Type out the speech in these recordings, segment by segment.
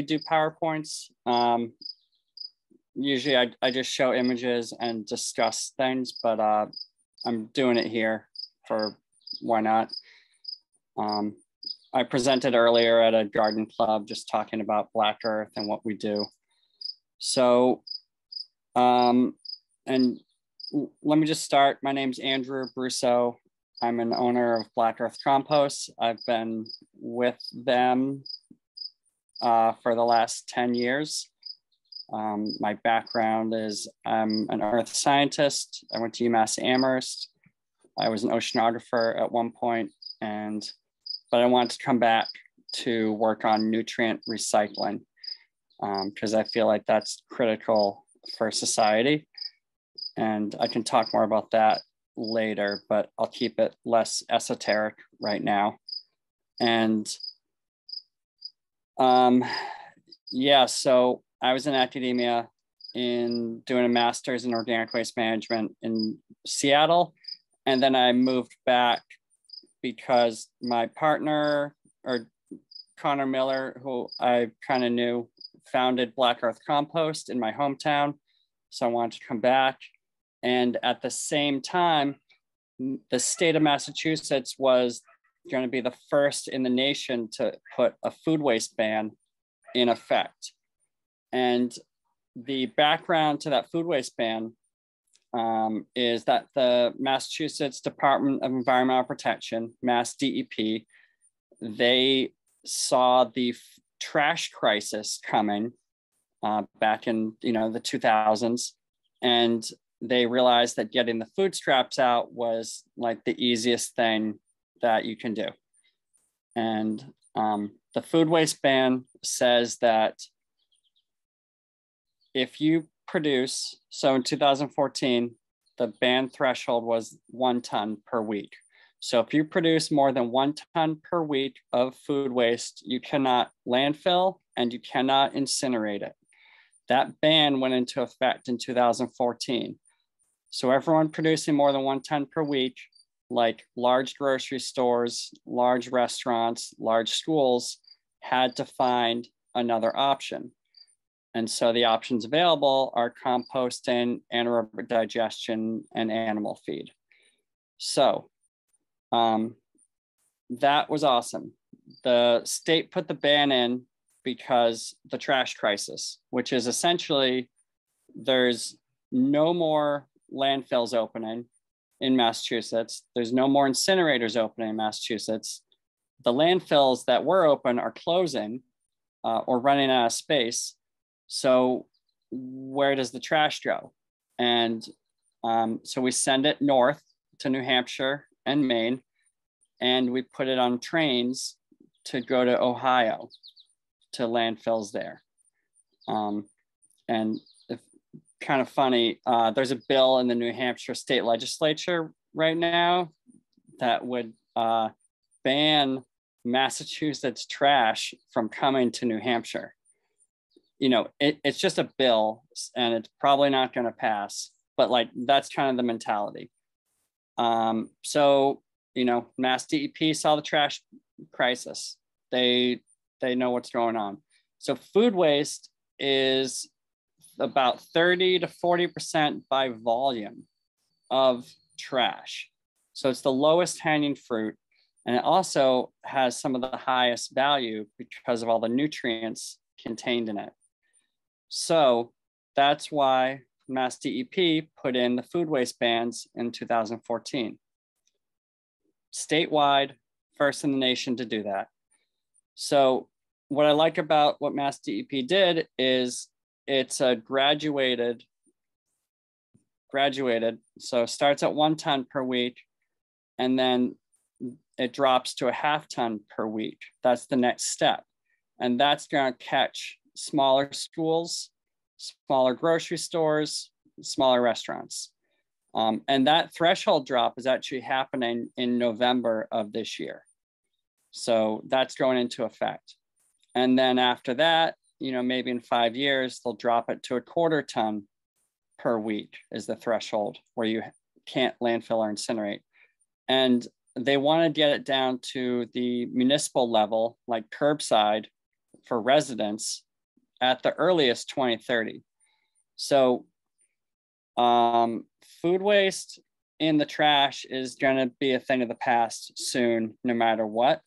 do PowerPoints. Usually I just show images and discuss things, but I'm doing it here for why not. I presented earlier at a garden club just talking about Black Earth and what we do. So, and let me just start. My name's Andrew Brousseau. I'm an owner of Black Earth Compost. I've been with them for the last 10 years. My background is I'm an earth scientist. I went to UMass Amherst. I was an oceanographer at one point, but I wanted to come back to work on nutrient recycling because I feel like that's critical for society. And I can talk more about that later, but I'll keep it less esoteric right now. And yeah, so I was in academia doing a master's in organic waste management in Seattle. And then I moved back because my partner, or Connor Miller, who I kind of knew, founded Black Earth Compost in my hometown. So I wanted to come back. And at the same time, the state of Massachusetts was going to be the first in the nation to put a food waste ban in effect. And the background to that food waste ban is that the Massachusetts Department of Environmental Protection, Mass DEP, they saw the trash crisis coming back in the 2000s, and they realized that getting the food scraps out was like the easiest thing that you can do. And the food waste ban says that if you produce, so in 2014, the ban threshold was 1 ton per week. So if you produce more than 1 ton per week of food waste, you cannot landfill and you cannot incinerate it. That ban went into effect in 2014. So everyone producing more than 1 ton per week, like large grocery stores, large restaurants, large schools, had to find another option. And so the options available are composting, anaerobic digestion, and animal feed. So that was awesome. The state put the ban in because the trash crisis, which is essentially there's no more landfills opening in Massachusetts. There's no more incinerators opening in Massachusetts. The landfills that were open are closing or running out of space. So where does the trash go? And so we send it north to New Hampshire and Maine, and we put it on trains to go to Ohio to landfills there. And kind of funny, there's a bill in the New Hampshire state legislature right now that would ban Massachusetts trash from coming to New Hampshire. It's just a bill and it's probably not going to pass, but like that's kind of the mentality. So Mass DEP saw the trash crisis. They know what's going on. So food waste is about 30 to 40% by volume of trash. So it's the lowest hanging fruit. And it also has some of the highest value because of all the nutrients contained in it. So that's why Mass DEP put in the food waste bans in 2014. Statewide, first in the nation to do that. So what I like about what Mass DEP did is it's a graduated, so it starts at 1 ton per week, and then it drops to a 1/2 ton per week. That's the next step. And that's going to catch smaller schools, smaller grocery stores, smaller restaurants. And that threshold drop is actually happening in November of this year. So that's going into effect. And then after that, maybe in 5 years, they'll drop it to a 1/4 ton per week is the threshold where you can't landfill or incinerate. And they want to get it down to the municipal level, like curbside for residents, at the earliest 2030. So food waste in the trash is going to be a thing of the past soon, no matter what.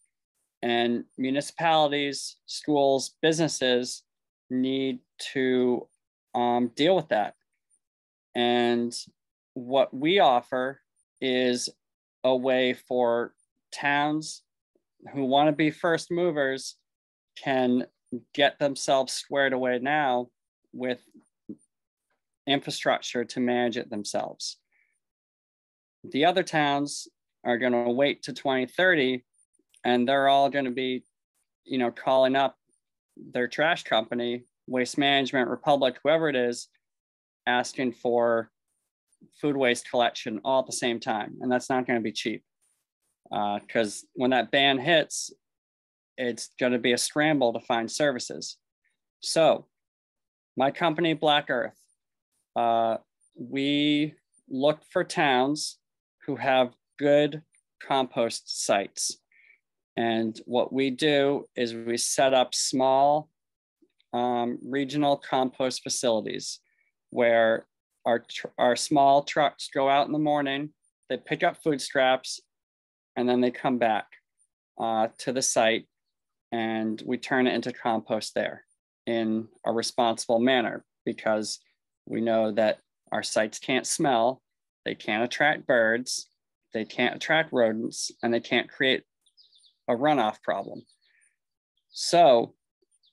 And municipalities, schools, businesses need to deal with that. And what we offer is a way for towns who want to be first movers can get themselves squared away now with infrastructure to manage it themselves. The other towns are going to wait to 2030, and they're all going to be, calling up their trash company, Waste Management, Republic, whoever it is, asking for food waste collection all at the same time. And that's not going to be cheap, because when that ban hits, it's going to be a scramble to find services. So my company, Black Earth, we look for towns who have good compost sites. And what we do is we set up small regional compost facilities where our small trucks go out in the morning, they pick up food scraps, and then they come back to the site, and we turn it into compost there in a responsible manner, because we know that our sites can't smell, they can't attract birds, they can't attract rodents, and they can't create a runoff problem. So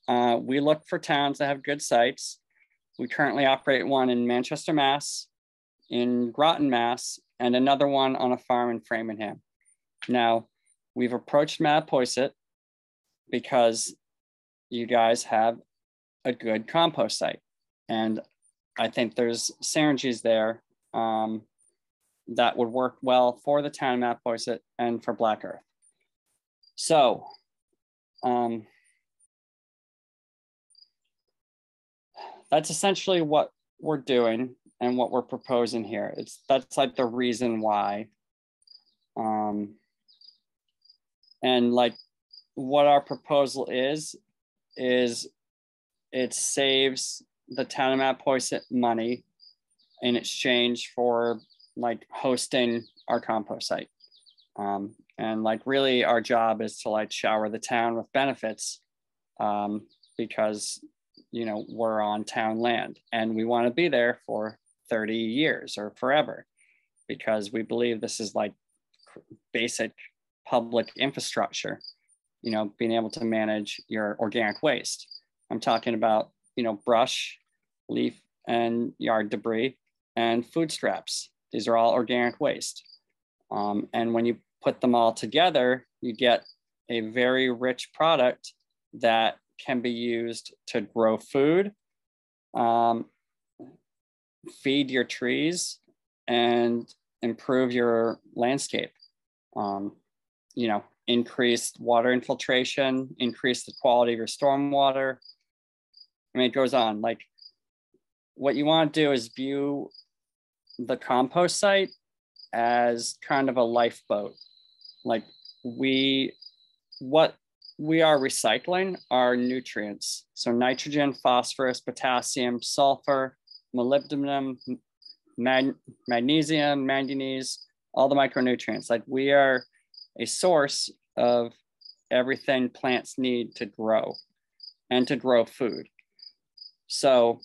we look for towns that have good sites. We currently operate one in Manchester, Mass, in Groton, Mass, and another one on a farm in Framingham. Now, we've approached Mattapoisett because you guys have a good compost site. And I think there's synergies there that would work well for the town of Mattapoisett and for Black Earth. So, that's essentially what we're doing and what we're proposing here. That's like the reason why. And like what our proposal is it saves the town of Mattapoisett money in exchange for like hosting our compost site. And like really our job is to like shower the town with benefits because we're on town land and we want to be there for 30 years or forever, because we believe this is like basic public infrastructure, being able to manage your organic waste. I'm talking about, brush, leaf and yard debris and food scraps. These are all organic waste. And when you put them all together, you get a very rich product that can be used to grow food, feed your trees, and improve your landscape. Increase water infiltration, increase the quality of your stormwater. I mean, it goes on. Like, what you want to do is view the compost site as kind of a lifeboat. Like, what we are recycling are nutrients. So nitrogen, phosphorus, potassium, sulfur, molybdenum, magnesium, manganese, all the micronutrients. Like, we are a source of everything plants need to grow and to grow food. So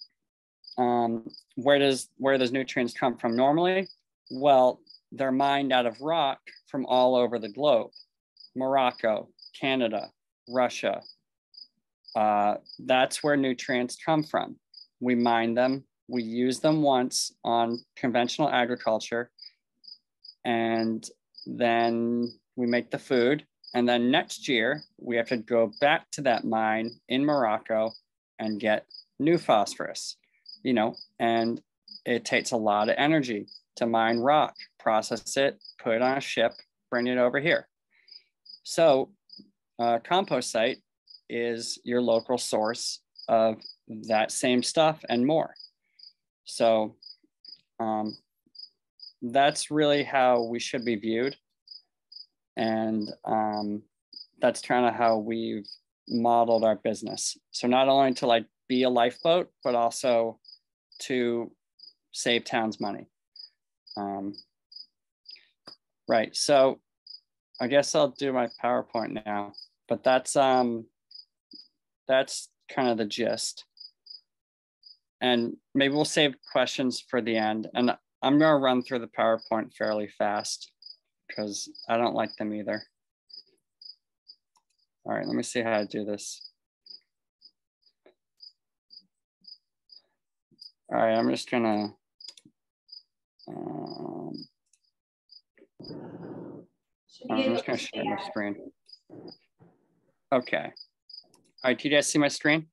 where those nutrients come from normally? Well, they're mined out of rock from all over the globe. Morocco, Canada, Russia. That's where nutrients come from. We mine them, we use them once on conventional agriculture, and then we make the food. And then next year, we have to go back to that mine in Morocco and get new phosphorus, and it takes a lot of energy to mine rock, process it, put it on a ship, bring it over here. So compost site is your local source of that same stuff and more. So that's really how we should be viewed. And that's kind of how we've modeled our business. So not only to like be a lifeboat, but also to save towns money. Right, so I guess I'll do my PowerPoint now, but that's kind of the gist. And maybe we'll save questions for the end. And I'm gonna run through the PowerPoint fairly fast because I don't like them either. All right, let me see how to do this. All right, I'm just gonna, share my screen. Okay. All right, do you guys see my screen?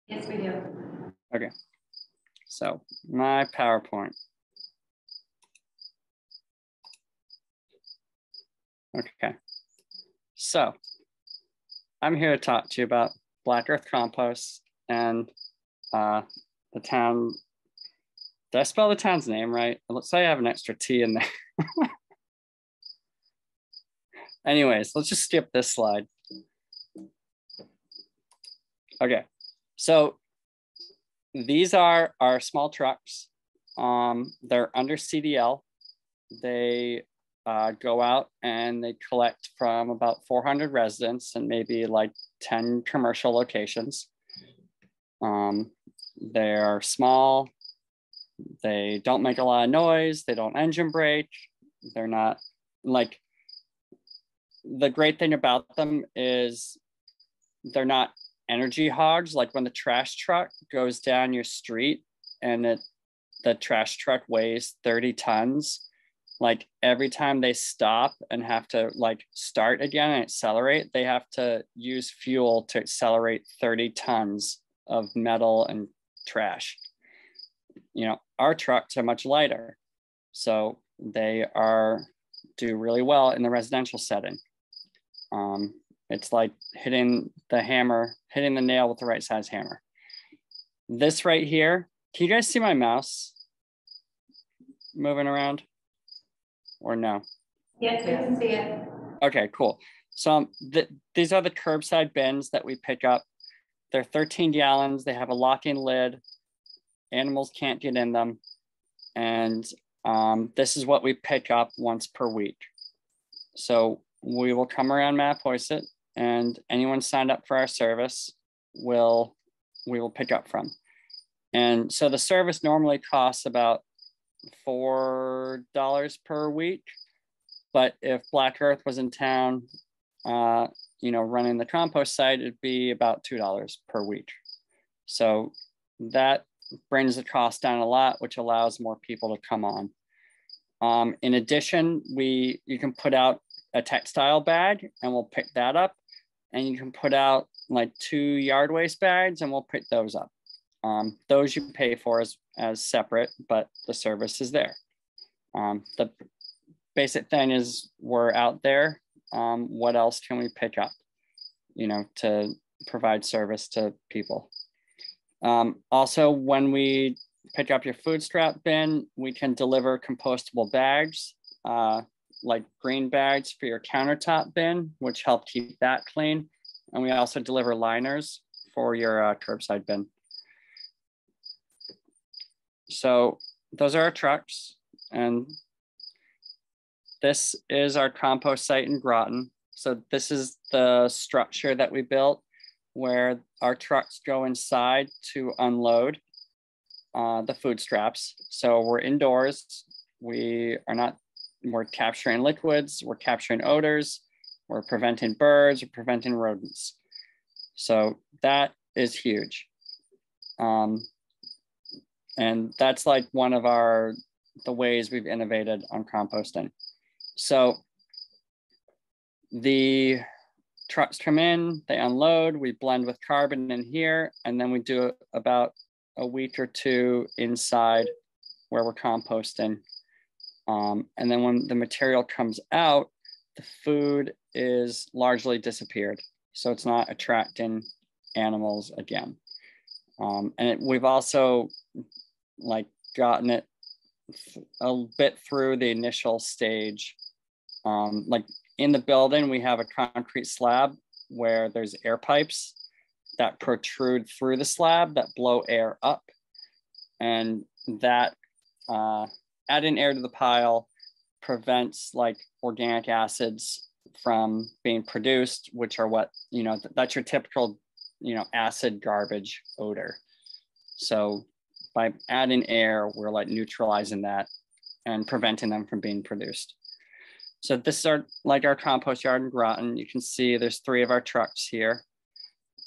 Yes, we do. Okay. So my PowerPoint. Okay. So I'm here to talk to you about Black Earth Compost and the town. Did I spell the town's name right? It looks like I have an extra T in there. Anyways, let's just skip this slide. Okay, so these are our small trucks. They're under CDL. They go out and they collect from about 400 residents and maybe like 10 commercial locations. They're small. They don't make a lot of noise. They don't engine brake. They're not like, the great thing about them is they're not energy hogs. Like when the trash truck goes down your street and the trash truck weighs 30 tons, like every time they stop and have to like start again and accelerate, they have to use fuel to accelerate 30 tons of metal and trash. You know, our trucks are much lighter, so they do really well in the residential setting. It's like hitting the nail with the right size hammer. This right here, can you guys see my mouse moving around or no? Yes, we can see it. Okay, cool. So these are the curbside bins that we pick up. They're 13 gallons. They have a locking lid. Animals can't get in them. And this is what we pick up once per week. So we will come around Mattapoisett, and anyone signed up for our service we will pick up from. And so the service normally costs about $4 per week. But if Black Earth was in town, you know, running the compost site, it'd be about $2 per week. So that brings the cost down a lot, which allows more people to come on. In addition, you can put out a textile bag and we'll pick that up. And you can put out like 2 yard waste bags and we'll pick those up. Those you pay for as separate, but the service is there. The basic thing is we're out there. What else can we pick up, you know, to provide service to people? Also, when we pick up your food scrap bin, we can deliver compostable bags, like green bags for your countertop bin, which help keep that clean. And we also deliver liners for your curbside bin. So those are our trucks. And this is our compost site in Groton. So this is the structure that we built where our trucks go inside to unload the food scraps. So we're indoors. We're capturing liquids, we're capturing odors, we're preventing birds, we're preventing rodents. So that is huge. And that's like one of the ways we've innovated on composting. So the trucks come in, they unload, we blend with carbon in here, and then we do about a week or 2 inside where we're composting. And then when the material comes out, the food is largely disappeared. So it's not attracting animals again. We've also like gotten it a bit through the initial stage. Like in the building, we have a concrete slab where there's air pipes. that protrude through the slab that blow air up, and that adding air to the pile prevents like organic acids from being produced, which are what, that's your typical, acid garbage odor. So by adding air, we're like neutralizing that and preventing them from being produced. So this is our compost yard in Groton. You can see there's 3 of our trucks here.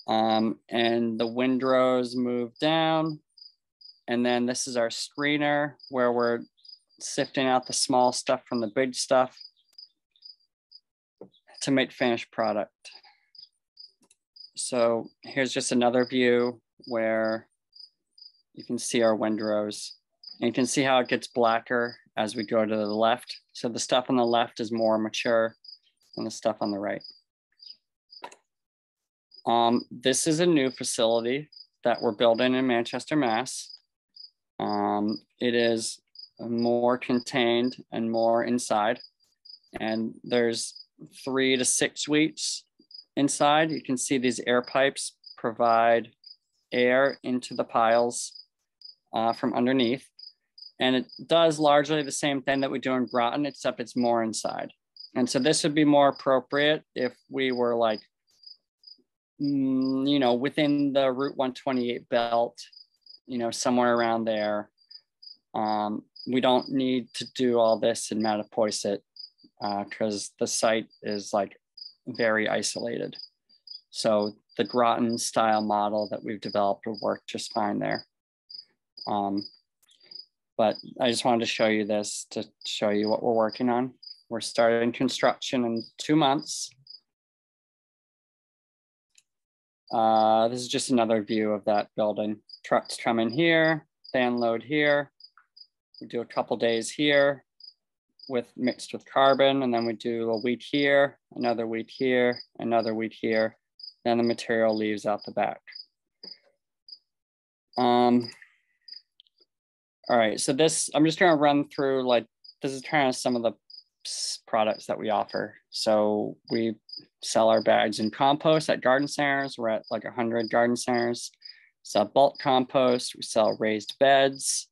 And the windrows move down. And then this is our screener where we're sifting out the small stuff from the big stuff to make finished product. So here's just another view where you can see our windrows. And you can see how it gets blacker as we go to the left. So the stuff on the left is more mature than the stuff on the right. This is a new facility that we're building in Manchester, Mass. It is more contained and more inside. And there's 3 to 6 suites inside. You can see these air pipes provide air into the piles from underneath. And it does largely the same thing that we do in Groton, except it's more inside. And so this would be more appropriate if we were like, within the Route 128 belt, somewhere around there. We don't need to do all this in Mattapoisett because the site is like very isolated. So the Groton style model that we've developed will work just fine there. But I just wanted to show you this to show you what we're working on. We're starting construction in 2 months. This is just another view of that building. Trucks come in here, they unload here. We do a couple days here mixed with carbon, and then we do a week here, another week here, another week here. Then the material leaves out the back. All right, so this, I'm just gonna run through this is kind of some of the products that we offer. So we sell our bags in compost at garden centers. We're at like 100 garden centers. Sell bulk compost, we sell raised beds.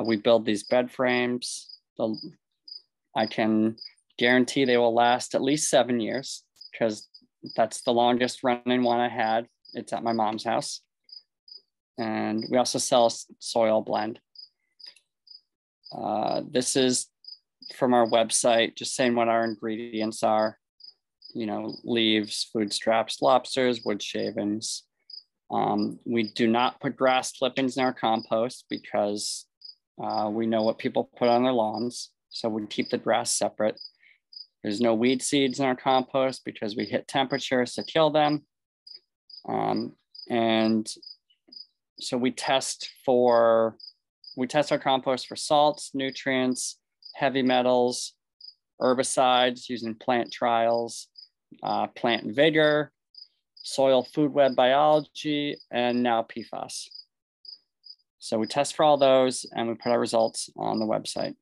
We build these bed frames. I can guarantee they will last at least 7 years because that's the longest running one I had. It's at my mom's house. And we also sell soil blend. This is from our website, just saying what our ingredients are. Leaves, food scraps, lobsters, wood shavings. We do not put grass clippings in our compost because we know what people put on their lawns. So we keep the grass separate. There's no weed seeds in our compost because we hit temperatures to kill them. And so we test our compost for salts, nutrients, heavy metals, herbicides using plant trials, plant vigor, soil food web biology, and now PFAS. So we test for all those and we put our results on the website.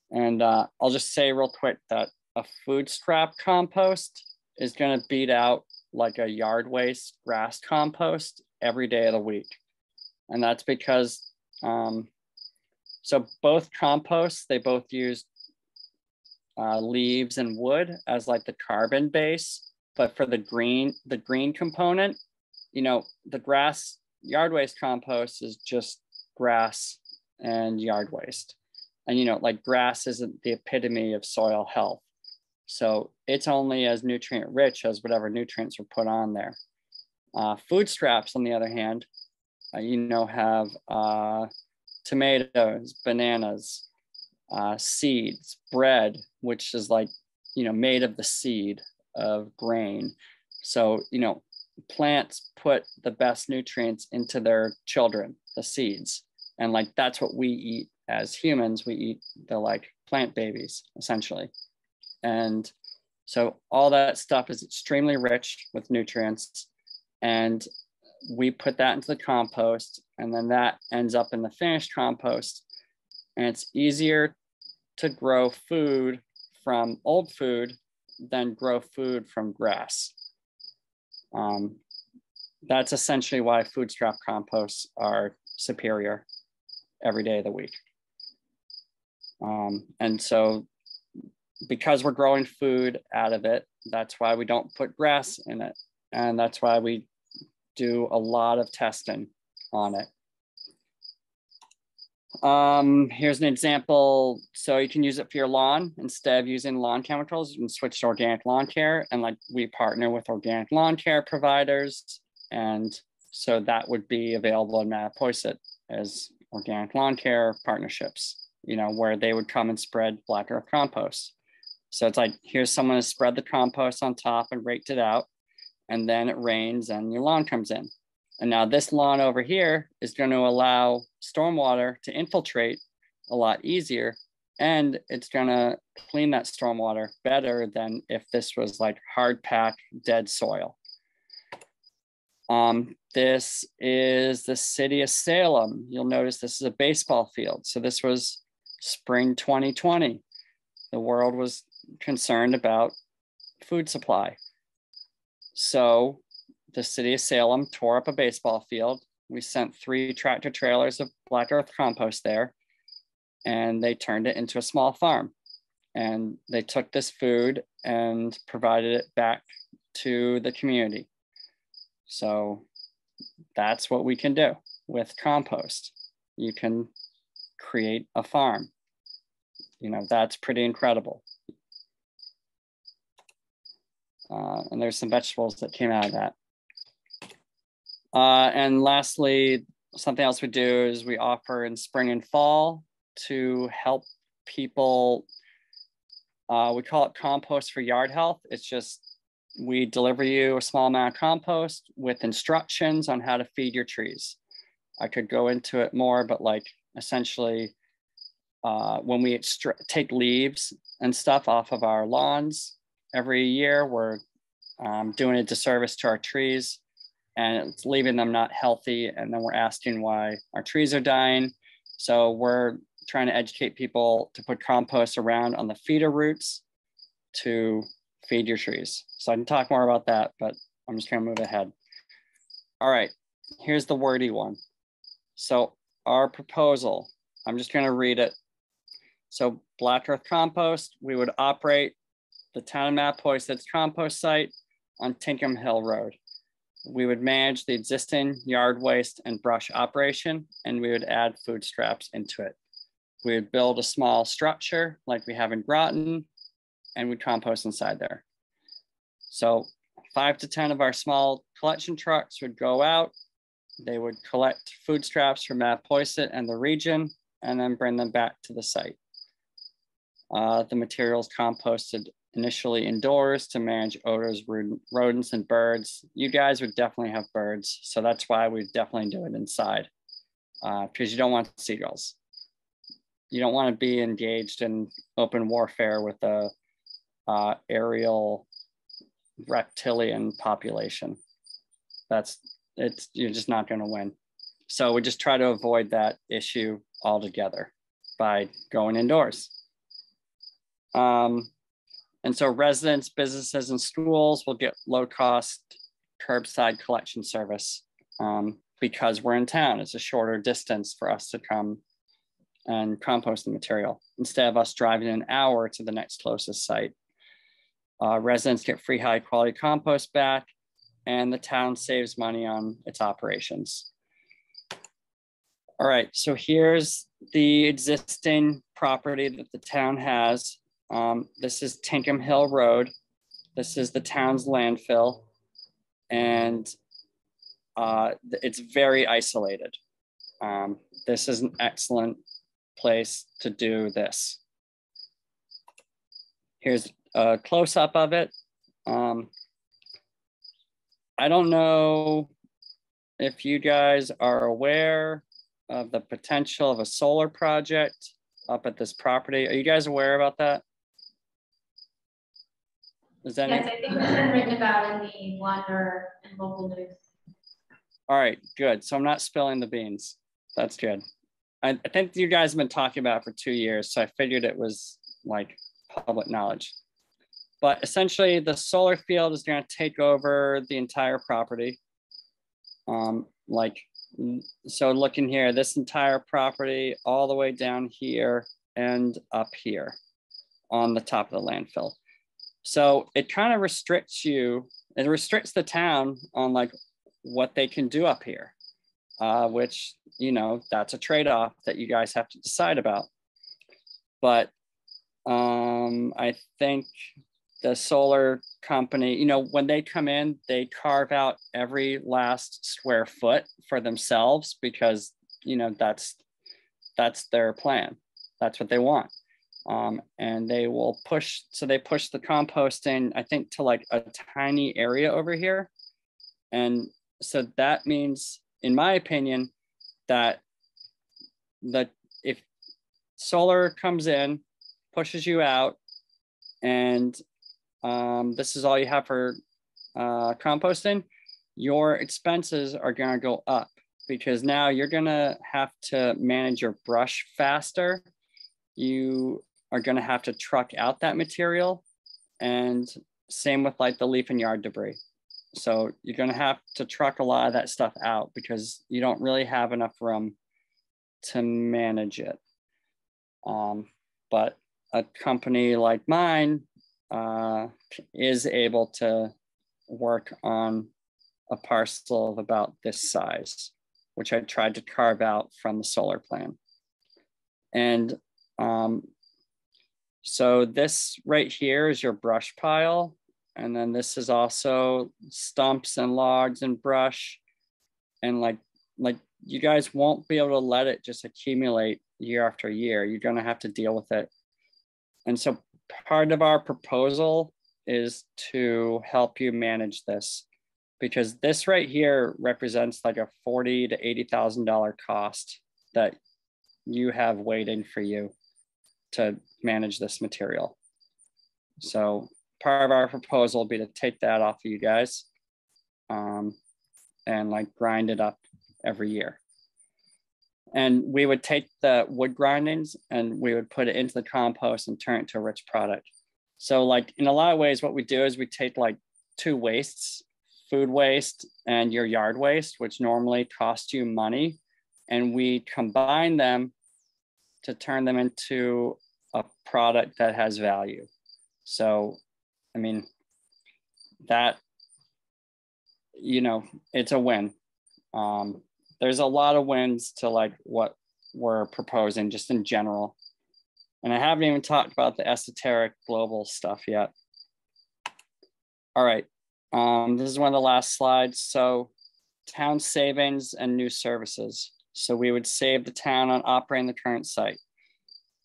And I'll just say real quick that a food scrap compost is going to beat out like a yard waste grass compost every day of the week. And that's because, so both composts, they both use leaves and wood as like the carbon base, but for the green component, the grass yard waste compost is just grass and yard waste. And, like grass isn't the epitome of soil health. So it's only as nutrient rich as whatever nutrients are put on there. Food scraps, on the other hand, have tomatoes, bananas, seeds, bread, which is like, made of the seed of grain. So, plants put the best nutrients into their children, the seeds. And like, that's what we eat as humans. We eat the like plant babies, essentially. And so all that stuff is extremely rich with nutrients. And we put that into the compost, and then that ends up in the finished compost. And it's easier to grow food from old food than grow food from grass. That's essentially why food scrap composts are superior every day of the week. And so because we're growing food out of it, that's why we don't put grass in it. And that's why we do a lot of testing on it. Here's an example. So you can use it for your lawn. Instead of using lawn chemicals, you can switch to organic lawn care. And like we partner with organic lawn care providers. And so that would be available in Mattapoisett as organic lawn care partnerships, you know, where they would come and spread Black Earth Compost. So it's like, here's someone to spread the compost on top and raked it out. And then it rains and your lawn comes in. And now this lawn over here is going to allow stormwater to infiltrate a lot easier. And it's going to clean that stormwater better than if this was like hard packed dead soil. This is the city of Salem. You'll notice this is a baseball field. So this was spring 2020. The world was concerned about food supply. So the city of Salem tore up a baseball field. We sent 3 tractor trailers of Black Earth Compost there, and they turned it into a small farm. And they took this food and provided it back to the community. So that's what we can do with compost. You can create a farm. You know, that's pretty incredible. And there's some vegetables that came out of that. And lastly, something else we do is we offer in spring and fall to help people. We call it compost for yard health. It's just, we deliver you a small amount of compost with instructions on how to feed your trees. I could go into it more, but like essentially when we take leaves and stuff off of our lawns every year, we're doing a disservice to our trees and it's leaving them not healthy. And then we're asking why our trees are dying. So we're trying to educate people to put compost around on the feeder roots to feed your trees. So I can talk more about that, but I'm just gonna move ahead. All right, here's the wordy one. So our proposal, I'm just gonna read it. So Black Earth Compost, we would operate the town of Mattapoisett's compost site on Tinkham Hill Road. We would manage the existing yard waste and brush operation, and we would add food scraps into it. We would build a small structure like we have in Groton, and we'd compost inside there. So 5 to 10 of our small collection trucks would go out. They would collect food scraps from Mattapoisett and the region, and then bring them back to the site. The materials composted initially indoors to manage odors, rodents, and birds. You guys would definitely have birds, so that's why we definitely do it inside, because you don't want seagulls. You don't want to be engaged in open warfare with a aerial reptilian population. You're just not going to win. So we just try to avoid that issue altogether by going indoors. And so residents, businesses, and schools will get low-cost curbside collection service because we're in town. It's a shorter distance for us to come and compost the material instead of us driving an hour to the next closest site. Residents get free high-quality compost back, and the town saves money on its operations. All right, so here's the existing property that the town has. This is Tinkham Hill Road. This is the town's landfill, and it's very isolated. This is an excellent place to do this. Here's a close-up of it. I don't know if you guys are aware of the potential of a solar project up at this property. Are you guys aware about that? Yes, I think it's been written about in the Wander and local news. All right, good. So I'm not spilling the beans. That's good. I think you guys have been talking about it for 2 years, so I figured it was like public knowledge. But essentially the solar field is going to take over the entire property. So looking here, this entire property all the way down here and up here on the top of the landfill. So it kind of restricts you, it restricts the town on like what they can do up here, which, you know, that's a trade-off that you guys have to decide about. But I think the solar company, you know, when they come in, they carve out every last square foot for themselves because, you know, that's their plan. That's what they want. And they will push, so they push the composting, I think, to like a tiny area over here. And so that means, in my opinion, that if solar comes in, pushes you out, and this is all you have for composting, your expenses are going to go up because now you're going to have to manage your brush faster. You are going to have to truck out that material, and same with like the leaf and yard debris. So you're going to have to truck a lot of that stuff out because you don't really have enough room to manage it. But a company like mine is able to work on a parcel of about this size, which I tried to carve out from the solar plan. And so this right here is your brush pile. And then this is also stumps and logs and brush. And like you guys won't be able to let it just accumulate year after year. You're going to have to deal with it. And so part of our proposal is to help you manage this, because this right here represents like a $40,000 to $80,000 cost that you have waiting for you to manage this material. So part of our proposal will be to take that off of you guys and like grind it up every year. And we would take the wood grindings and we would put it into the compost and turn it to a rich product. So like in a lot of ways, what we do is we take like two wastes, food waste and your yard waste, which normally cost you money, and we combine them to turn them into a product that has value. So, I mean, that, you know, it's a win. There's a lot of wins to like what we're proposing just in general. And I haven't even talked about the esoteric global stuff yet. All right, this is one of the last slides. So town savings and new services. So we would save the town on operating the current site.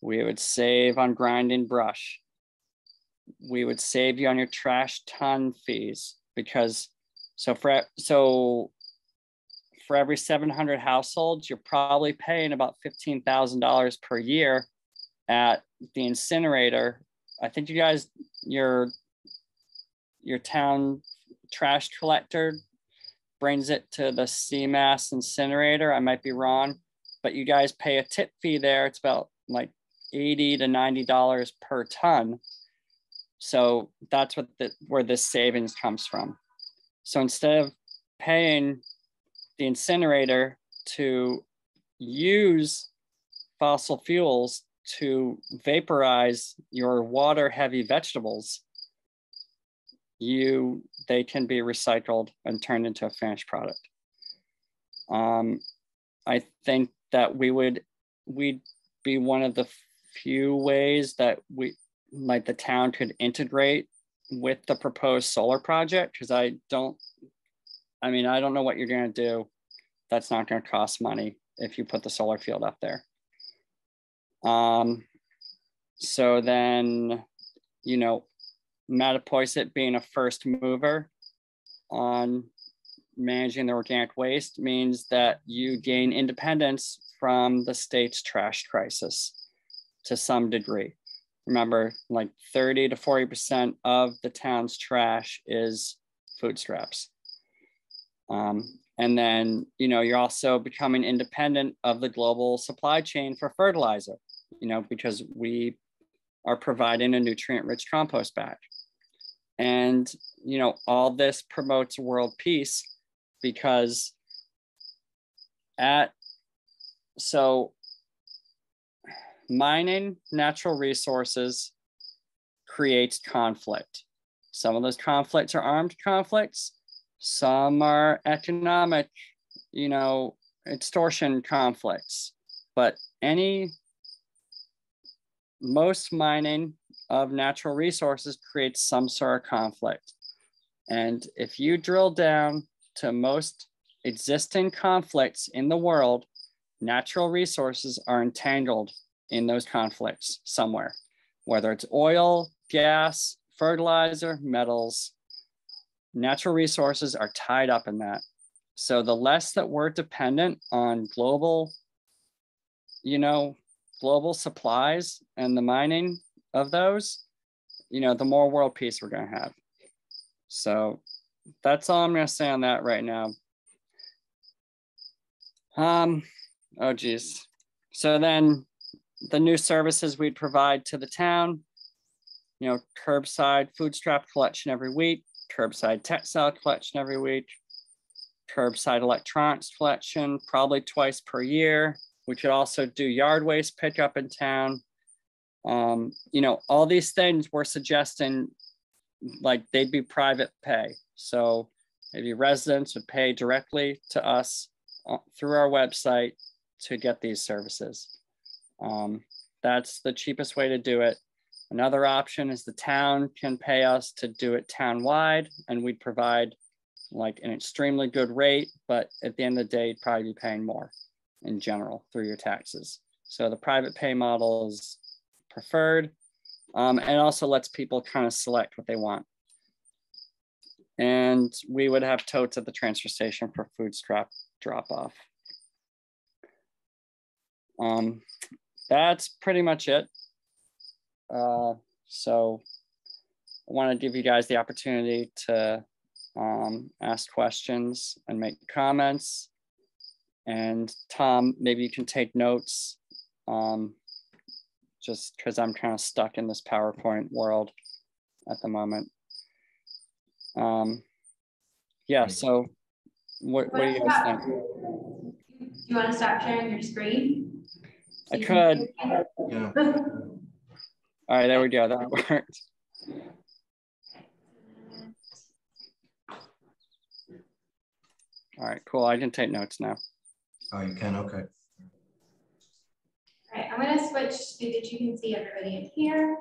We would save on grinding brush. We would save you on your trash ton fees, because for every 700 households, you're probably paying about $15,000 per year at the incinerator. I think you guys, your town trash collector brings it to the CMAS incinerator. I might be wrong, but you guys pay a tip fee there. It's about like $80 to $90 per ton. So that's what where this savings comes from. So instead of paying the incinerator to use fossil fuels to vaporize your water heavy vegetables, they can be recycled and turned into a finished product. I think that we'd be one of the few ways that the town could integrate with the proposed solar project, because I don't know what you're going to do that's not going to cost money if you put the solar field up there. So then, you know, Mattapoisett being a first mover on managing the organic waste means that you gain independence from the state's trash crisis to some degree. Remember, like 30 to 40% of the town's trash is food scraps. And then, you know, you're also becoming independent of the global supply chain for fertilizer, you know, because we are providing a nutrient-rich compost back. And, all this promotes world peace because mining natural resources creates conflict. Some of those conflicts are armed conflicts. Some are economic, extortion conflicts. But most mining of natural resources creates some sort of conflict. And if you drill down to most existing conflicts in the world, natural resources are entangled in those conflicts somewhere, whether it's oil, gas, fertilizer, metals. Natural resources are tied up in that. So the less that we're dependent on global supplies and the mining of those, the more world peace we're going to have. So that's all I'm going to say on that right now. Oh geez. So then the new services we'd provide to the town, curbside food scrap collection every week, curbside textile collection every week, curbside electronics collection probably twice per year. We could also do yard waste pickup in town. All these things we're suggesting, like they'd be private pay. So maybe residents would pay directly to us through our website to get these services. That's the cheapest way to do it. Another option is the town can pay us to do it town-wide, and we'd provide like an extremely good rate, but at the end of the day, you'd probably be paying more in general through your taxes. So the private pay model is preferred, and also lets people kind of select what they want. And we would have totes at the transfer station for food scrap drop off. That's pretty much it. So I want to give you guys the opportunity to ask questions and make comments. And Tom, maybe you can take notes, just because I'm kind of stuck in this PowerPoint world at the moment. Yeah, so what do you guys think? Do you want to stop sharing your screen? I could. Yeah. All right, there we go. That worked. All right, cool. I can take notes now. Oh, you can? Okay. All right, I'm going to switch so that you can see everybody in here.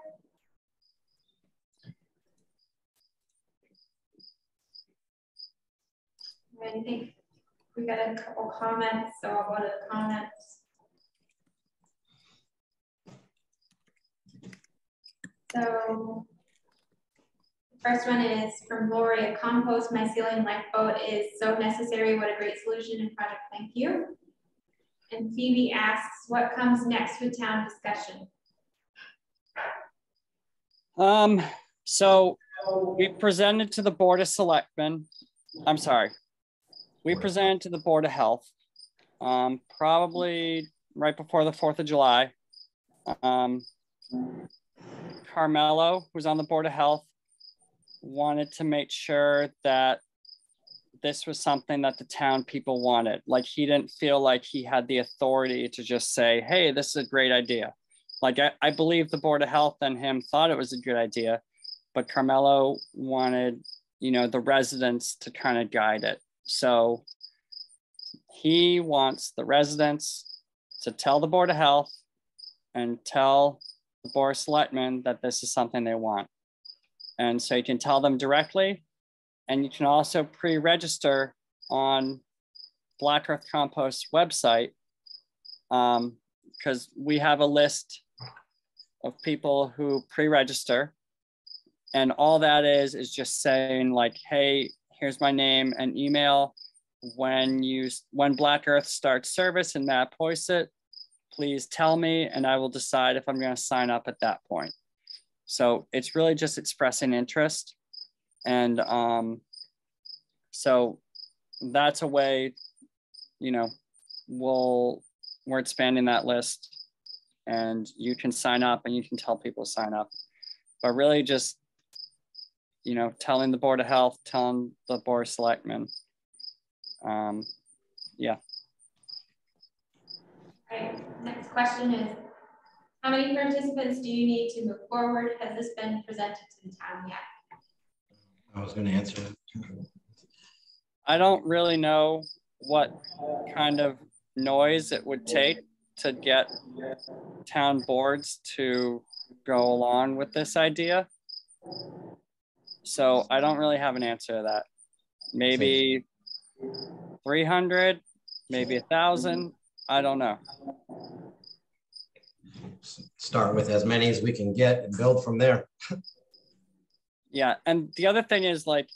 I think we got a couple comments, so I'll go to the comments. So the first one is from Lori, a compost mycelium lifeboat is so necessary. What a great solution and project. Thank you. And Phoebe asks, what comes next with town discussion? So we presented to the Board of Selectmen. I'm sorry. We presented to the Board of Health, probably right before the 4th of July. Carmelo, who's on the Board of Health, wanted to make sure that this was something that the town people wanted. Like he didn't feel like he had the authority to just say, hey, this is a great idea. Like I believe the Board of Health and him thought it was a good idea, but Carmelo wanted, the residents to kind of guide it. So he wants the residents to tell the Board of Health and tell the Board of Selectmen that this is something they want. And so you can tell them directly, and you can also pre-register on Black Earth Compost website, because we have a list of people who pre-register, and all that is just saying like, hey, here's my name and email. When Black Earth starts service in Mattapoisett, please tell me, and I will decide if I'm going to sign up at that point. So it's really just expressing interest. And so that's a way, we're expanding that list, and you can sign up and you can tell people to sign up. But really just you know, telling the Board of Health, telling the Board of Selectmen. Yeah. All right, next question is, how many participants do you need to move forward? Has this been presented to the town yet? I was going to answer it. I don't really know what kind of noise it would take to get town boards to go along with this idea. So I don't really have an answer to that. Maybe 300, maybe 1,000. I don't know. Start with as many as we can get and build from there. Yeah, and the other thing is like,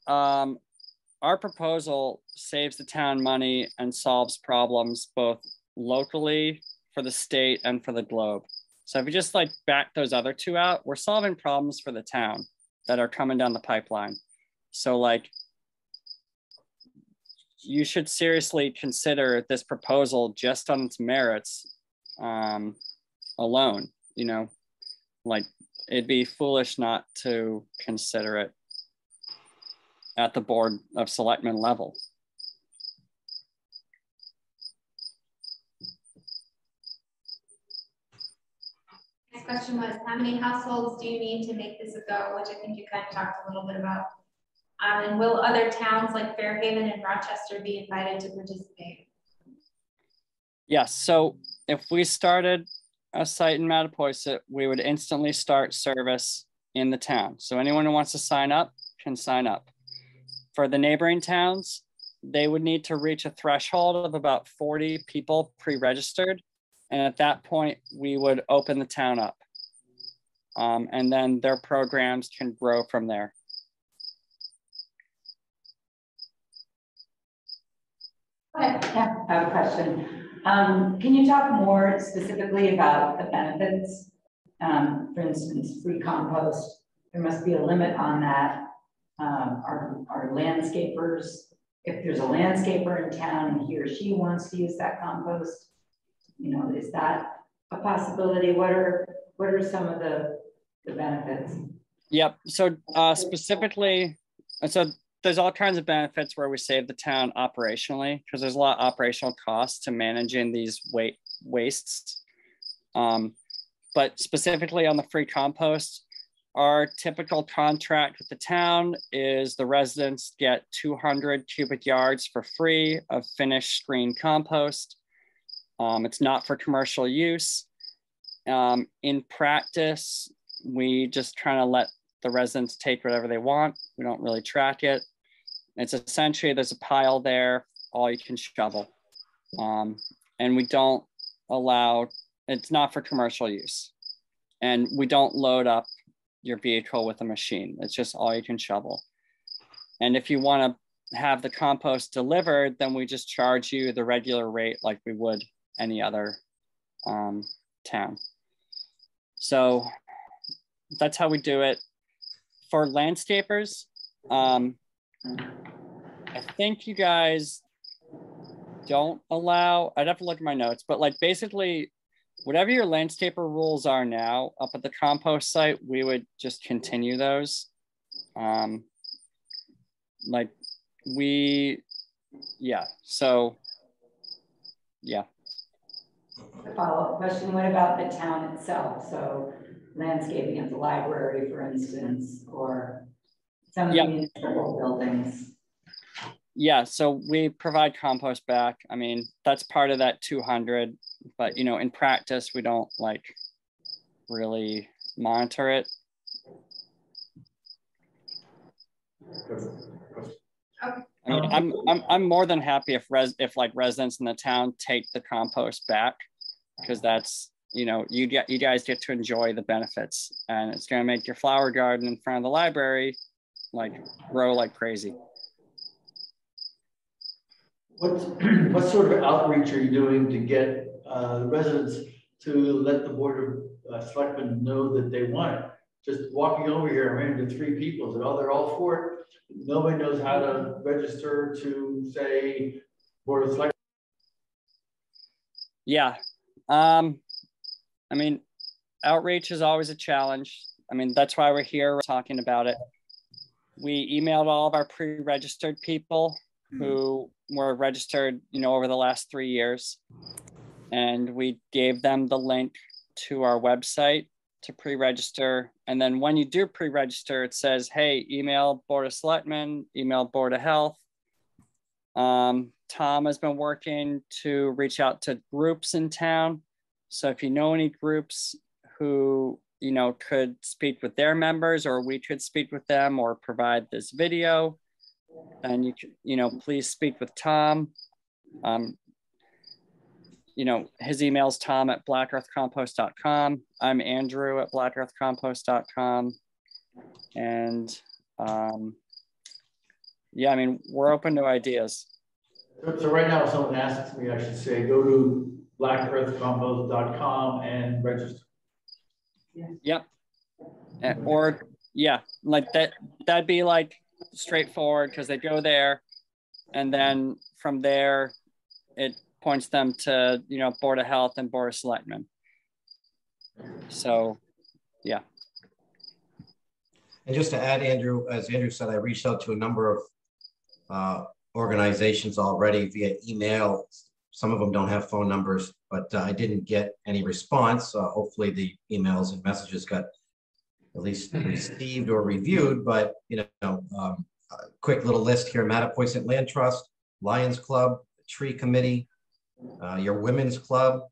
our proposal saves the town money and solves problems both locally for the state and for the globe. So if you just like back those other two out, we're solving problems for the town that are coming down the pipeline. So like, you should seriously consider this proposal just on its merits alone, you know, like it'd be foolish not to consider it at the Board of Selectmen level. Next question was, how many households do you need to make this a go? Which I think you kind of talked a little bit about. And will other towns like Fairhaven and Rochester be invited to participate? Yes, so if we started a site in Mattapoisett, we would instantly start service in the town. So anyone who wants to sign up can sign up. For the neighboring towns, they would need to reach a threshold of about 40 people pre-registered. And at that point, we would open the town up. And then their programs can grow from there. Yeah, I have a question. Can you talk more specifically about the benefits? For instance, free compost, there must be a limit on that. Are landscapers, if there's a landscaper in town and he or she wants to use that compost, you know, is that a possibility? What are some of the benefits? Yep, so specifically, so there's all kinds of benefits where we save the town operationally, because there's a lot of operational costs to managing these wastes. But specifically on the free compost, our typical contract with the town is the residents get 200 cubic yards for free of finished green compost. It's not for commercial use. In practice, we just try to let the residents take whatever they want. We don't really track it. It's essentially, there's a pile there, all you can shovel. And we don't allow, it's not for commercial use. And we don't load up your vehicle with a machine. It's just all you can shovel. And if you want to have the compost delivered, then we just charge you the regular rate like we would any other town. So that's how we do it. For landscapers, I think you guys don't allow, I'd have to look at my notes, but like basically whatever your landscaper rules are now up at the compost site, we would just continue those. Like we, yeah, so yeah. A follow-up question, what about the town itself? So landscaping at the library, for instance, or some municipal buildings. Yeah, so we provide compost back. I mean, that's part of that 200, but you know, in practice, we don't like really monitor it. I mean, I'm more than happy if like residents in the town take the compost back, because that's, you know, you guys get to enjoy the benefits, and it's going to make your flower garden in front of the library like grow like crazy. What sort of outreach are you doing to get residents to let the Board of Selectmen know that they want it? Just walking over here, I ran into 3 people, said, oh, they're all for it. Nobody knows how to register to say Board of Selectmen. Yeah. I mean, outreach is always a challenge. I mean, that's why we're here talking about it. We emailed all of our pre-registered people who were registered, you know, over the last 3 years. And we gave them the link to our website to pre-register. And then when you do pre-register, it says, hey, email Board of Selectmen, email Board of Health. Tom has been working to reach out to groups in town. So if you know any groups who, you know, could speak with their members, or we could speak with them or provide this video, and you can, you know, please speak with Tom. You know, his email is tom@blackearthcompost.com. I'm Andrew at blackearthcompost.com. And yeah, I mean, we're open to ideas. So right now, if someone asks me, I should say, go to blackearthcompost.com and register. Yep. Or yeah, like that'd be like straightforward, because they go there and then from there it points them to, you know, Board of Health and Board of Selectmen. So yeah. And just to add, Andrew, as Andrew said, I reached out to a number of organizations already via email. Some of them don't have phone numbers, but I didn't get any response. Hopefully the emails and messages got at least received or reviewed. But, you know, a quick little list here: Mattapoisett Land Trust, Lions Club, Tree Committee, your Women's Club,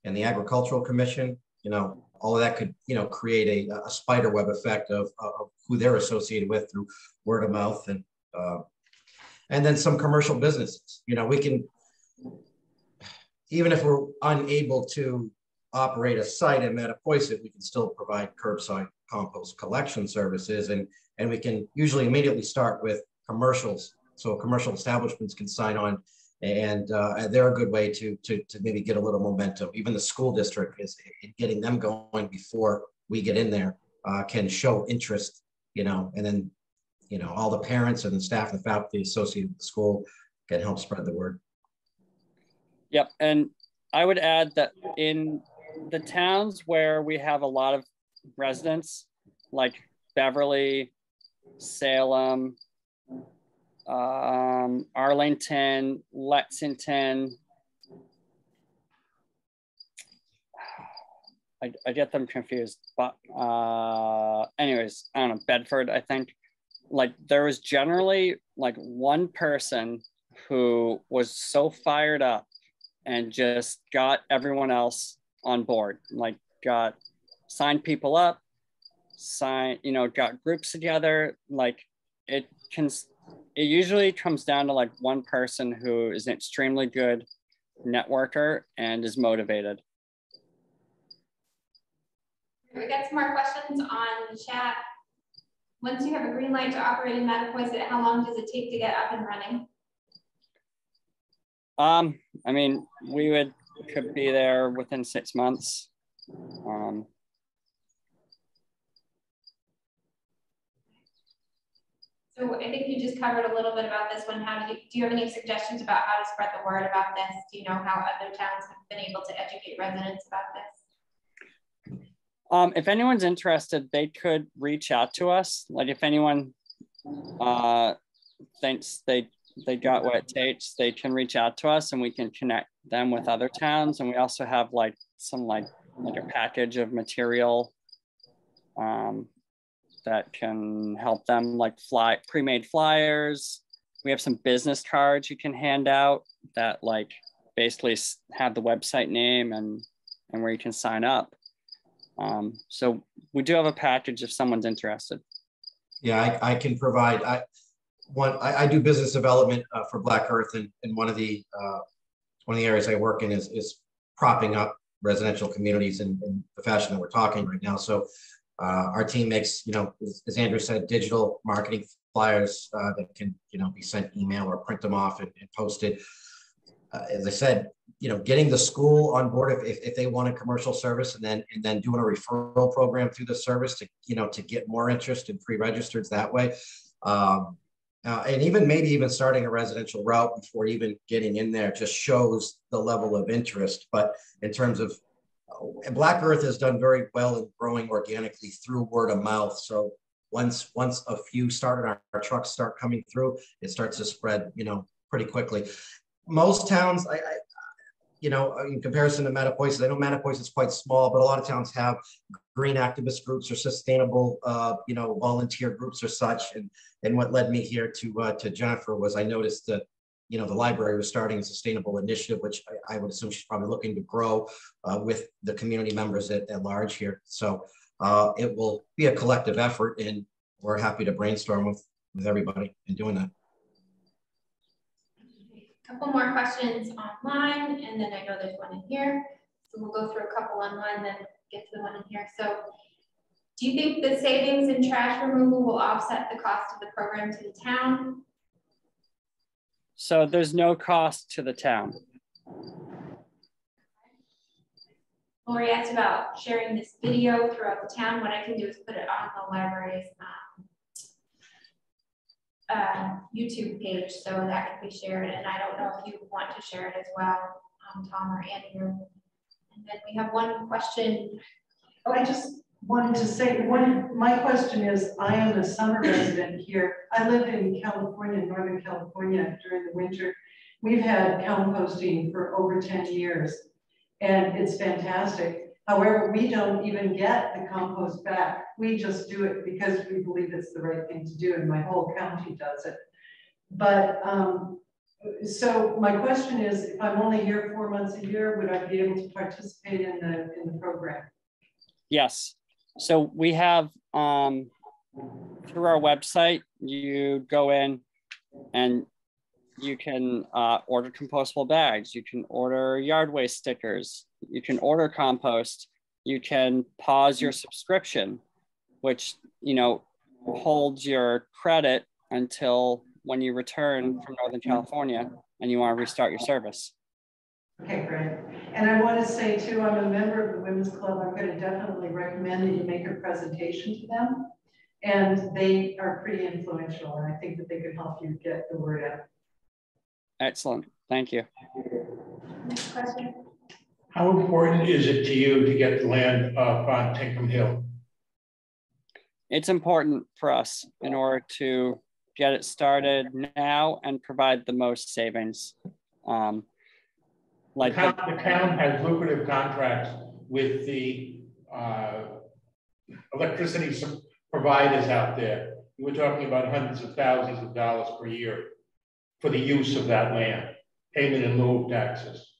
and the Agricultural Commission. You know, all of that could, you know, create a spider web effect of who they're associated with through word of mouth, and then some commercial businesses. You know, we can, even if we're unable to operate a site in Mattapoisett, we can still provide curbside compost collection services, and we can usually immediately start with commercials, so commercial establishments can sign on, and they're a good way to maybe get a little momentum. Even the school district is getting them going before we get in there, can show interest, you know, and then, you know, all the parents and the staff and the faculty associated with the school can help spread the word. Yep. And I would add that in the towns where we have a lot of residents, like Beverly, Salem, Arlington, Lexington, I get them confused, but anyways, I don't know, Bedford, I think. Like, there was generally like one person who was so fired up and just got everyone else on board, like signed people up, you know, got groups together. Like it usually comes down to like one person who is an extremely good networker and is motivated. We got some more questions on the chat. Once you have a green light to operate in Mattapoisett, how long does it take to get up and running? I mean, we could be there within 6 months. So I think you just covered a little bit about this one. Do you have any suggestions about how to spread the word about this? Do you know how other towns have been able to educate residents about this? If anyone's interested, they could reach out to us. Like if anyone thinks they got what it takes, they can reach out to us and we can connect them with other towns. And we also have like some like a package of material that can help them, like pre-made flyers. We have some business cards you can hand out that like basically have the website name and where you can sign up. So we do have a package if someone's interested. Yeah, I can provide. I do business development for Black Earth, and one of the areas I work in is propping up residential communities in the fashion that we're talking right now. So our team makes, you know, as Andrew said, digital marketing flyers that can, you know, be sent email or print them off and posted. As I said, you know, getting the school on board if they want a commercial service, and then doing a referral program through the service to, you know, to get more interest in pre-registered that way. And even starting a residential route before even getting in there just shows the level of interest. But in terms of Black Earth has done very well in growing organically through word of mouth. So once a few our trucks start coming through, it starts to spread, pretty quickly. Most towns, in comparison to Mattapoisett, I know Mattapoisett is quite small, but a lot of towns have green activist groups or sustainable, volunteer groups or such. And what led me here to Jennifer was I noticed that, the library was starting a sustainable initiative, which I would assume she's probably looking to grow with the community members at large here. So it will be a collective effort, and we're happy to brainstorm with everybody in doing that. A couple more questions online, and then I know there's one in here. So we'll go through a couple online, then get to the one in here. So do you think the savings in trash removal will offset the cost of the program to the town? So there's no cost to the town. Lori asked about sharing this video throughout the town. What I can do is put it on the library's YouTube page, so that can be shared. And I don't know if you want to share it as well, Tom or Andrew. And then we have one question. Oh, I just wanted to say, my question is, I am a summer resident here. I live in California, Northern California during the winter. We've had composting for over 10 years, and it's fantastic. However, we don't even get the compost back. We just do it because we believe it's the right thing to do, and my whole county does it. But so my question is, if I'm only here 4 months a year, would I be able to participate in the program? Yes. So we have, through our website, you go in and you can order compostable bags. You can order yard waste stickers. You can order compost. You can pause your subscription, which, holds your credit until when you return from Northern California and you want to restart your service. Okay, great. And I want to say too, I'm a member of the Women's Club. I'm going to definitely recommend that you make a presentation to them. And they are pretty influential, and I think that they could help you get the word out. Excellent. Thank you. Next question. How important is it to you to get the land on Tinkham Hill? It's important for us in order to get it started now and provide the most savings. The town has lucrative contracts with the electricity providers out there. We're talking about hundreds of thousands of dollars per year for the use of that land, payment in lieu of taxes.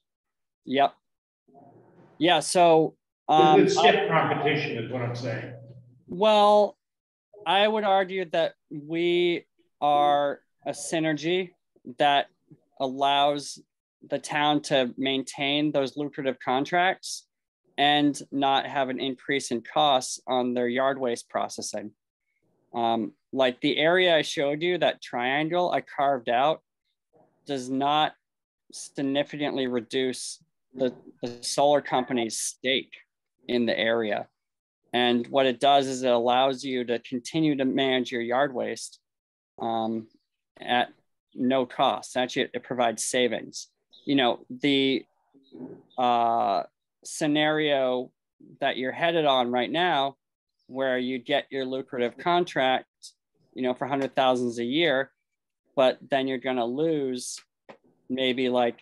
Yep. Yeah, so it's stiff competition is what I'm saying. Well, I would argue that we are a synergy that allows the town to maintain those lucrative contracts and not have an increase in costs on their yard waste processing. Like the area I showed you, that triangle I carved out, does not significantly reduce the solar company's stake in the area. And what it does is it allows you to continue to manage your yard waste at no cost. Actually, it provides savings. The scenario that you're headed on right now, where you get your lucrative contract, for hundred thousands a year, but then you're going to lose maybe like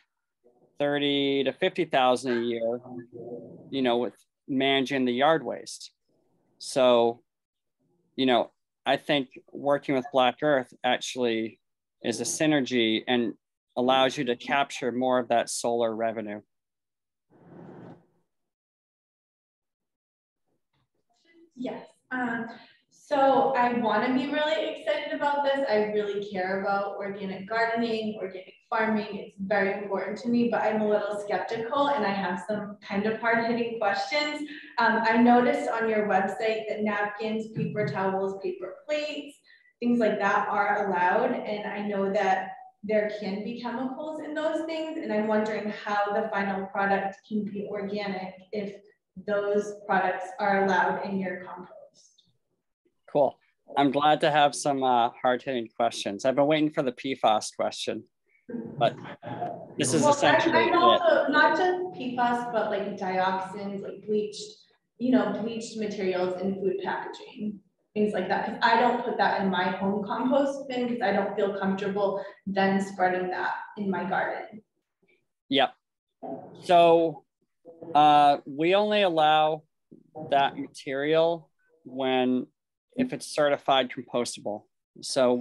30 to 50,000 a year, with managing the yard waste. So, I think working with Black Earth actually is a synergy and allows you to capture more of that solar revenue. Yes. So I want to be really excited about this. I really care about organic gardening, organic farming. It's very important to me, but I'm a little skeptical and I have some kind of hard-hitting questions. I noticed on your website that napkins, paper towels, paper plates, things like that are allowed. And I know that there can be chemicals in those things. And I'm wondering how the final product can be organic if those products are allowed in your compost. Cool. I'm glad to have some hard-hitting questions. I've been waiting for the PFAS question. But this is Well, essentially and it. also not just PFAS, but like dioxins, like bleached materials in food packaging, things like that. Because I don't put that in my home compost bin because I don't feel comfortable then spreading that in my garden. Yep. So we only allow that material if it's certified compostable. So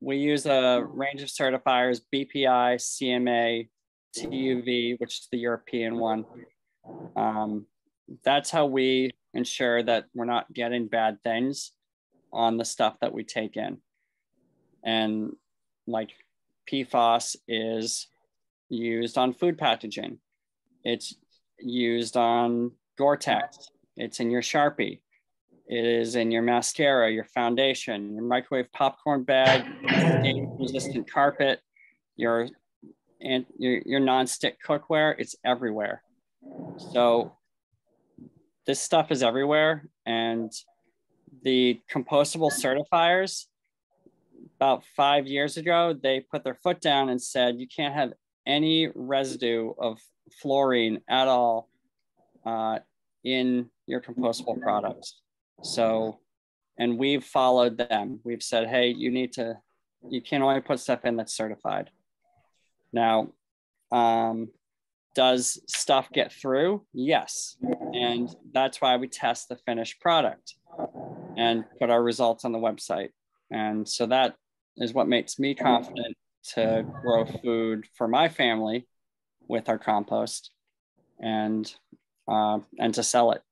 we use a range of certifiers: BPI, CMA, TUV, which is the European one. That's how we ensure that we're not getting bad things on the stuff that we take in. And like PFAS is used on food packaging. It's used on Gore-Tex. It's in your Sharpie. It is in your mascara, your foundation, your microwave popcorn bag, stain-resistant carpet, your non-stick cookware. It's everywhere. So this stuff is everywhere. And the compostable certifiers, about 5 years ago, they put their foot down and said, you can't have any residue of fluorine at all in your compostable products. So, and we've followed them. We've said, hey, you can only put stuff in that's certified. Now, does stuff get through? Yes. And that's why we test the finished product and put our results on the website. And so that is what makes me confident to grow food for my family with our compost and to sell it.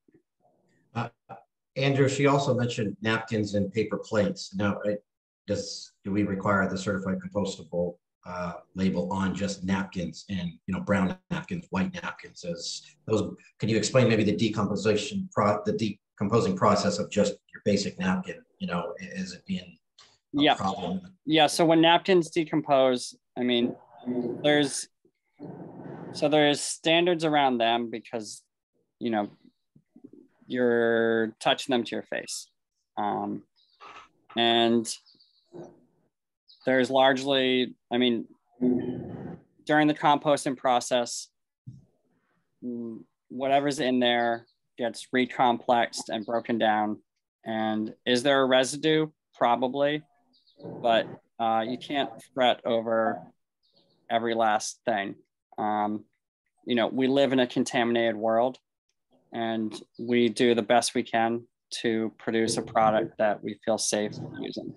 Andrew, she also mentioned napkins and paper plates. Now, do we require the certified compostable label on just napkins and brown napkins, white napkins? As those, can you explain maybe the decomposing process of just your basic napkin? Is it being a problem? Yeah. So when napkins decompose, I mean, there's standards around them because you're touching them to your face. And there's largely, I mean, during the composting process, whatever's in there gets recomplexed and broken down. And is there a residue? Probably, but you can't fret over every last thing. We live in a contaminated world, and we do the best we can to produce a product that we feel safe using.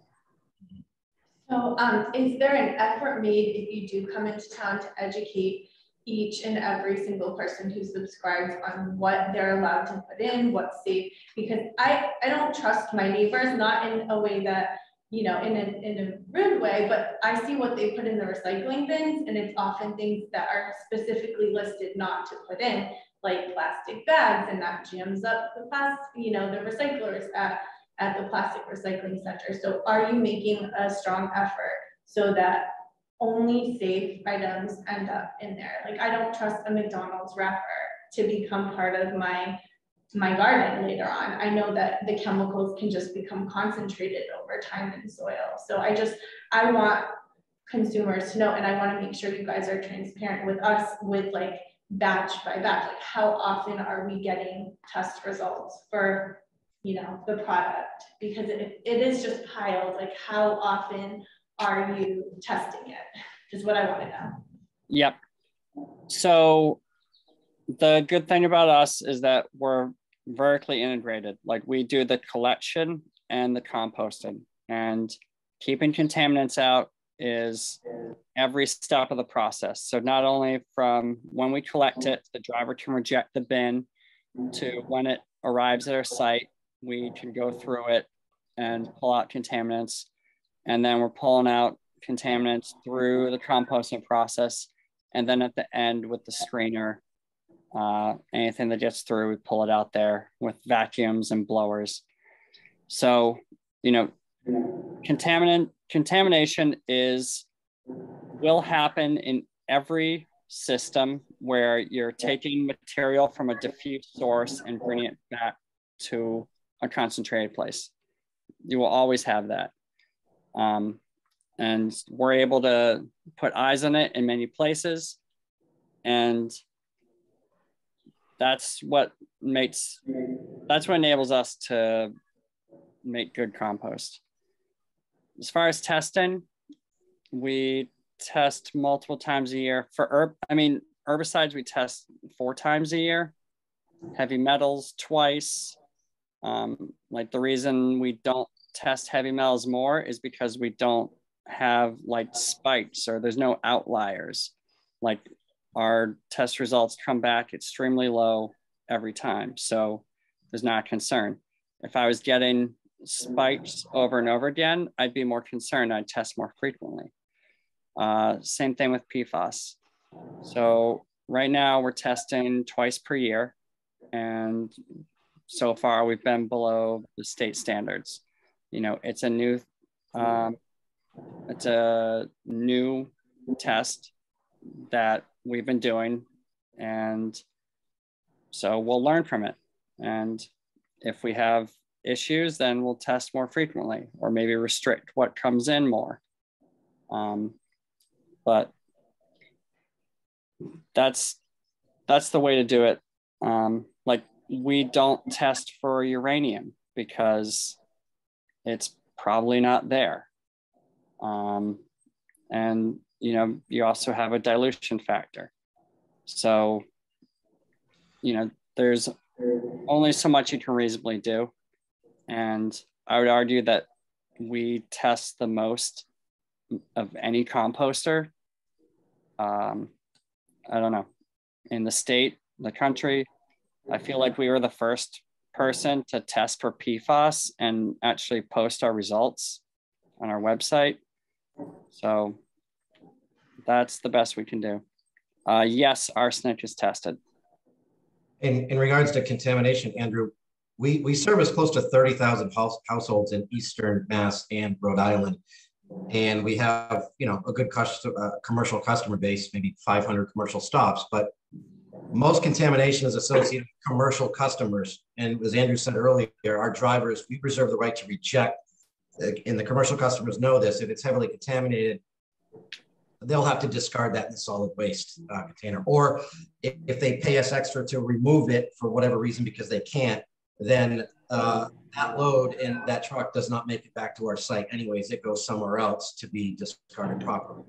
So is there an effort made if you do come into town to educate each and every single person who subscribes on what they're allowed to put in, what's safe? Because I don't trust my neighbors, not in a way that, in a rude way, but I see what they put in the recycling bins, and it's often things that are specifically listed not to put in, like plastic bags, and that jams up the the recyclers at the plastic recycling center. So are you making a strong effort so that only safe items end up in there? Like, I don't trust a McDonald's wrapper to become part of my garden later on. I know that the chemicals can just become concentrated over time in soil. So I want consumers to know, and I want to make sure you guys are transparent with us with like batch by batch, like how often are we getting test results for the product, because it is just piled. Like, how often are you testing it is what I want to know. Yep. So the good thing about us is that we're vertically integrated. Like, we do the collection and the composting, and keeping contaminants out is every step of the process. So not only from when we collect it, the driver can reject the bin, to when it arrives at our site, we can go through it and pull out contaminants. And then we're pulling out contaminants through the composting process. And then at the end with the screener, anything that gets through, we pull it out there with vacuums and blowers. So, contamination will happen in every system where you're taking material from a diffuse source and bringing it back to a concentrated place. You will always have that. and we're able to put eyes on it in many places. And that's what enables us to make good compost. As far as testing, we test multiple times a year. For herbicides, we test 4 times a year. Heavy metals twice. Like the reason we don't test heavy metals more is because we don't have like spikes, or there's no outliers. Like our test results come back extremely low every time. So there's not a concern. If I was getting spikes over and over again, I'd be more concerned. I'd test more frequently. Same thing with PFAS. So right now we're testing twice per year. And so far we've been below the state standards. You know, it's a new test that we've been doing. And so we'll learn from it. And if we have issues, then we'll test more frequently, or maybe restrict what comes in more. But that's the way to do it. Like we don't test for uranium because it's probably not there. And you know, you also have a dilution factor. So, you know, there's only so much you can reasonably do. And I would argue that we test the most of any composter. I don't know, in the state, the country, I feel like we were the first person to test for PFAS and actually post our results on our website. So that's the best we can do. Yes, arsenic is tested. In regards to contamination, Andrew, we service close to 30,000 households in Eastern Mass and Rhode Island. And we have, you know, a good commercial customer base, maybe 500 commercial stops, but most contamination is associated with commercial customers. And as Andrew said earlier, our drivers, we reserve the right to reject, and the commercial customers know this, if it's heavily contaminated, they'll have to discard that in the solid waste container. Or if they pay us extra to remove it for whatever reason because they can't, then that load in that truck does not make it back to our site anyways. It goes somewhere else to be discarded properly.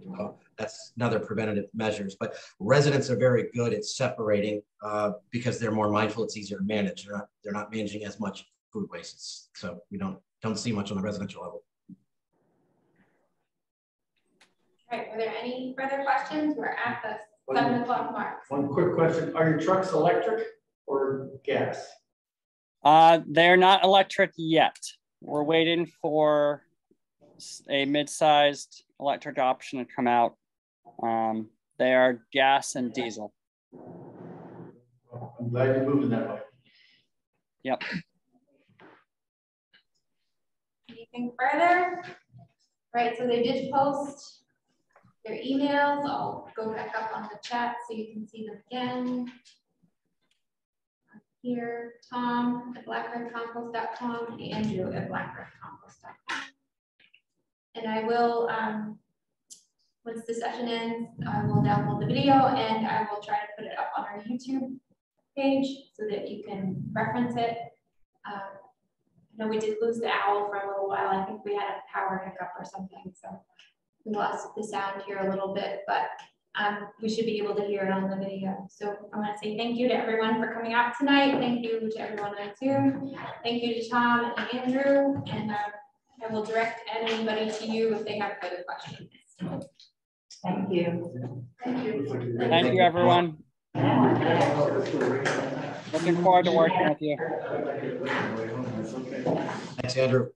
That's another preventative measures. But residents are very good at separating because they're more mindful. It's easier to manage. They're not managing as much food waste. So we don't see much on the residential level. All right, were there any further questions? We're at the 7 o'clock mark. One quick question. Are your trucks electric or gas? They're not electric yet. We're waiting for a mid-sized electric option to come out. They are gas and diesel. Well, I'm glad you're moving that way. Yep. Anything further? Right, so they did post their emails. I'll go back up on the chat so you can see them again. Here, Tom at blackearthcompost.com and Andrew at blackearthcompost.com. And I will, once the session ends, I will download the video and I will try to put it up on our YouTube page so that you can reference it. I know we did lose the owl for a little while. I think we had a power hiccup or something, so we lost the sound here a little bit, but we should be able to hear it on the video. So I want to say thank you to everyone for coming out tonight. Thank you to everyone on Zoom. Thank you to Tom and Andrew. And I will direct anybody to you if they have further questions. Thank you. Thank you. Thank you, everyone. Looking forward to working with you. Thanks, Andrew.